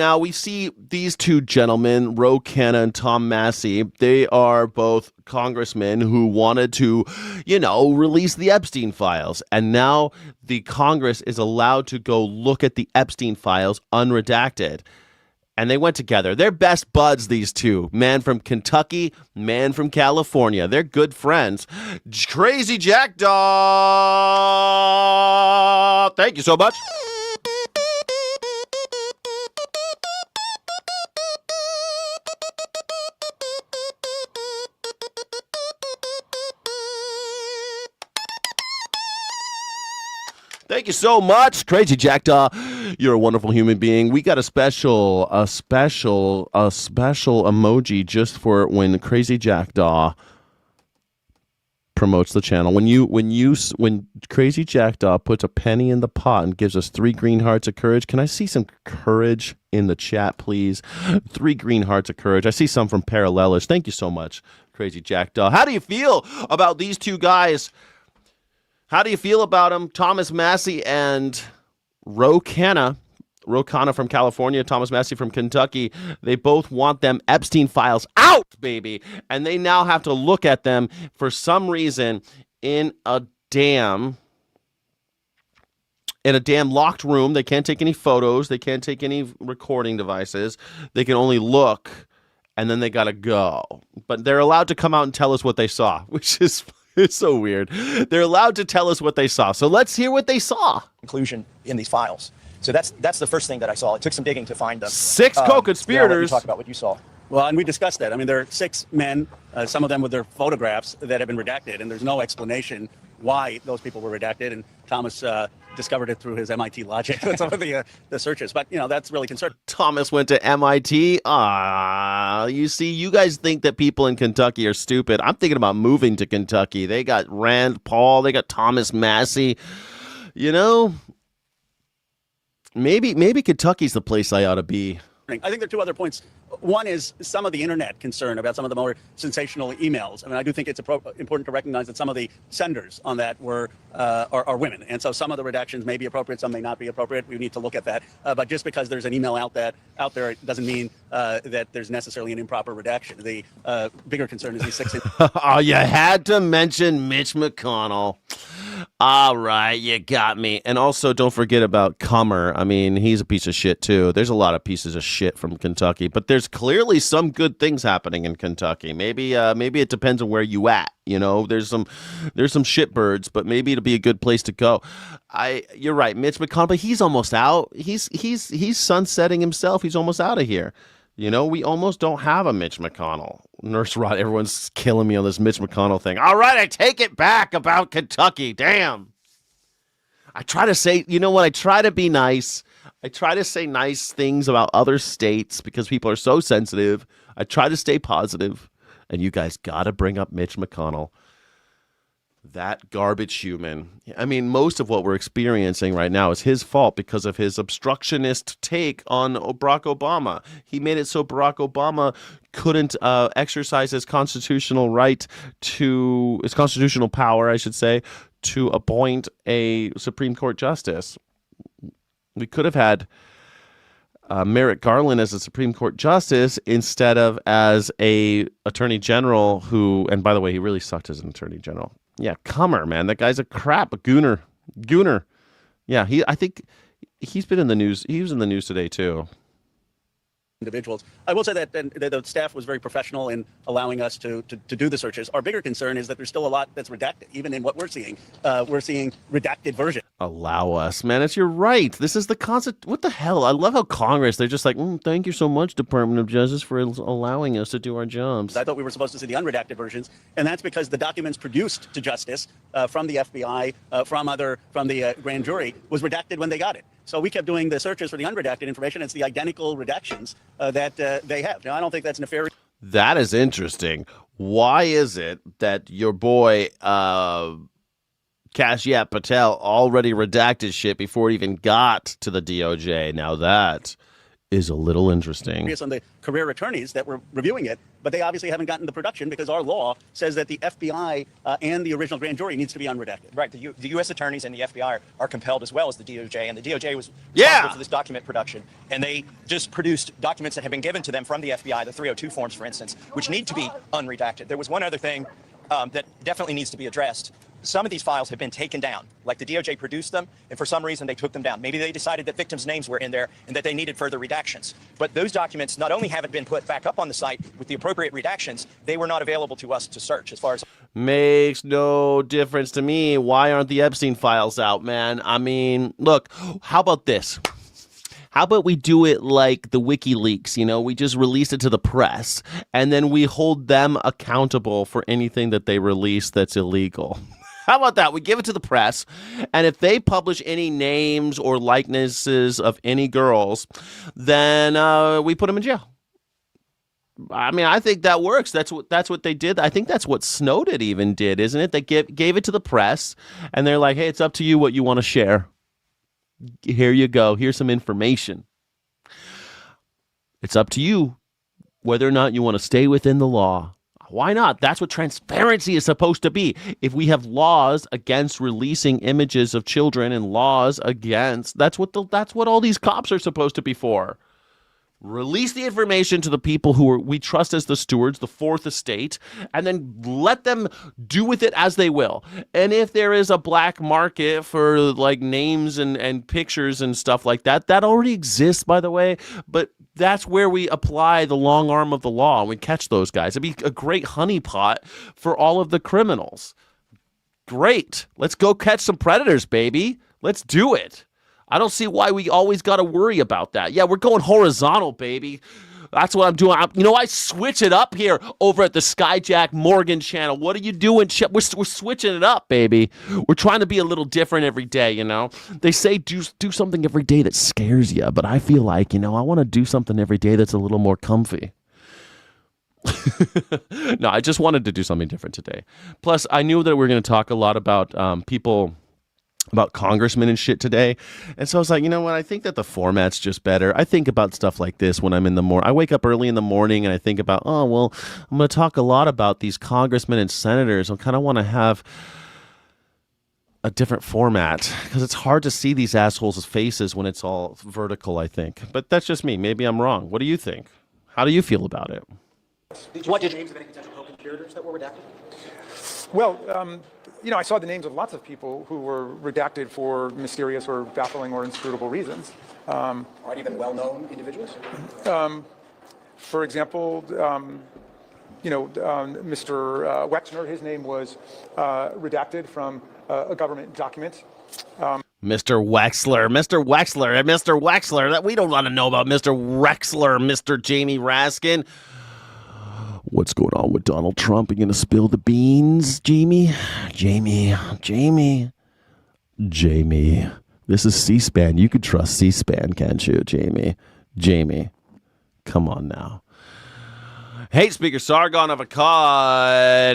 Now we see these two gentlemen, Ro Khanna and Tom Massey. They are both congressmen who wanted to, release the Epstein files. And now the Congress is allowed to go look at the Epstein files unredacted. And they went together. They're best buds, these two. Man from Kentucky, man from California. They're good friends. Crazy Jackdaw! Thank you so much. Thank you so much, Crazy Jackdaw. You're a wonderful human being. We got a special emoji just for when Crazy Jackdaw promotes the channel. When Crazy Jackdaw puts a penny in the pot and gives us 3 green hearts of courage. Can I see some courage in the chat, please? 3 green hearts of courage. I see some from Parallelish. Thank you so much, Crazy Jackdaw. How do you feel about these two guys? How do you feel about them? Thomas Massey and Ro Khanna from California, Thomas Massey from Kentucky. They both want them Epstein files out, baby. And they now have to look at them for some reason in a damn locked room. They can't take any photos. They can't take any recording devices. They can only look, and then they got to go. But they're allowed to come out and tell us what they saw, which is... It's so weird. They're allowed to tell us what they saw. So let's hear what they saw. Inclusion in these files. So that's the first thing that I saw. It took some digging to find them. 6 co-conspirators. Talk about what you saw. Well, and we discussed that. I mean, there are 6 men, some of them with their photographs that have been redacted, and there's no explanation why those people were redacted. And Thomas discovered it through his MIT logic with some of the searches. But, that's really concerning. Thomas went to MIT. You see, you guys think that people in Kentucky are stupid. I'm thinking about moving to Kentucky. They got Rand Paul. They got Thomas Massey. Maybe Kentucky's the place I ought to be. I think there are 2 other points. One is some of the internet concern about some of the more sensational emails. I mean, I do think it's important to recognize that some of the senders on that are women. And so some of the redactions may be appropriate, some may not be appropriate. We need to look at that. But just because there's an email out there, it doesn't mean that there's necessarily an improper redaction. The bigger concern is these 6... Oh, you had to mention Mitch McConnell. All right, you got me. And also, don't forget about Comer. I mean, he's a piece of shit, too. There's a lot of pieces of shit from Kentucky, but there's clearly some good things happening in Kentucky. Maybe it depends on where you at. There's some shitbirds, but maybe it'll be a good place to go. You're right, Mitch McConnell, but he's almost out. He's sunsetting himself. He's almost out of here. We almost don't have a Mitch McConnell. Nurse Rod, everyone's killing me on this Mitch McConnell thing. All right, I take it back about Kentucky. Damn. I try to say, I try to be nice. I try to say nice things about other states because people are so sensitive. I try to stay positive, and you guys got to bring up Mitch McConnell. That garbage human. I mean, most of what we're experiencing right now is his fault because of his obstructionist take on Barack Obama. He made it so Barack Obama couldn't exercise his constitutional power, I should say, to appoint a Supreme Court justice. We could have had Merrick Garland as a Supreme Court justice instead of as a attorney general who, and by the way, he really sucked as an attorney general. Yeah, Comer, man. That guy's a gooner. Yeah, I think he's been in the news. He was in the news today, too. Individuals. I will say that the staff was very professional in allowing us to do the searches. Our bigger concern is that there's still a lot that's redacted, even in what we're seeing. We're seeing redacted versions. Allow us, man. You're right. This is the concept. What the hell? I love how Congress, they're just like, thank you so much, Department of Justice, for allowing us to do our jobs. I thought we were supposed to see the unredacted versions, and that's because the documents produced to Justice from the FBI, from the grand jury, was redacted when they got it. So we kept doing the searches for the unredacted information. It's the identical redactions that they have. Now, I don't think that's nefarious. That is interesting. Why is it that your boy Kashyap Patel already redacted shit before it even got to the DOJ? Now that is a little interesting. On the career attorneys that were reviewing it, but they obviously haven't gotten the production because our law says that the FBI and the original grand jury needs to be unredacted. Right. The U.S. attorneys and the FBI are compelled as well as the DOJ, and the DOJ was Yeah. responsible for this document production, and they just produced documents that have been given to them from the FBI, the 302 forms, for instance, which need to be unredacted. There was one other thing that definitely needs to be addressed. Some of these files have been taken down, like the DOJ produced them, and for some reason they took them down. Maybe they decided that victims' names were in there and that they needed further redactions. But those documents not only haven't been put back up on the site with the appropriate redactions, they were not available to us to search as far as... Makes no difference to me. Why aren't the Epstein files out, man? I mean, look, how about this? How about we do it like the WikiLeaks, we just release it to the press, and then we hold them accountable for anything that they release that's illegal. How about that? We give it to the press, and if they publish any names or likenesses of any girls, then we put them in jail. I mean, I think that works. That's what they did. I think that's what Snowden even did, isn't it? They gave it to the press, and they're like, hey, it's up to you what you want to share. Here you go. Here's some information. It's up to you whether or not you want to stay within the law. Why not? That's what transparency is supposed to be. If we have laws against releasing images of children and laws against, that's what all these cops are supposed to be for. Release the information to the people we trust as the stewards, the fourth estate, and then let them do with it as they will. And if there is a black market for like names and pictures and stuff like that, that already exists, by the way. But that's where we apply the long arm of the law and we catch those guys. It'd be a great honeypot for all of the criminals. Great. Let's go catch some predators, baby. Let's do it. I don't see why we always got to worry about that. Yeah, we're going horizontal, baby. That's what I'm doing. I switch it up here over at the Skyjack Morgan channel. What are you doing? We're switching it up, baby. We're trying to be a little different every day, They say do something every day that scares you, but I feel like, I want to do something every day that's a little more comfy. No, I just wanted to do something different today. Plus, I knew that we were going to talk a lot about about congressmen and shit today. And so I was like, what? I think that the format's just better. I think about stuff like this when I'm in the morning. I wake up early in the morning and I think about, I'm going to talk a lot about these congressmen and senators. I kind of want to have a different format because it's hard to see these assholes' faces when it's all vertical, I think. But that's just me. Maybe I'm wrong. What do you think? How do you feel about it? Did you see the names of any potential co-conspirators that were redacted? Well, I saw the names of lots of people who were redacted for mysterious or baffling or inscrutable reasons. Are any of them well-known individuals? For example, Mr. Wexner, his name was redacted from a government document. Mr. Wexler, that we don't want to know about Mr. Wexler, Mr. Jamie Raskin. What's going on with Donald Trump? Are you going to spill the beans, Jamie? Jamie. This is C-SPAN. You could trust C-SPAN, can't you, Jamie? Come on now. Hate speaker Sargon of Akkad.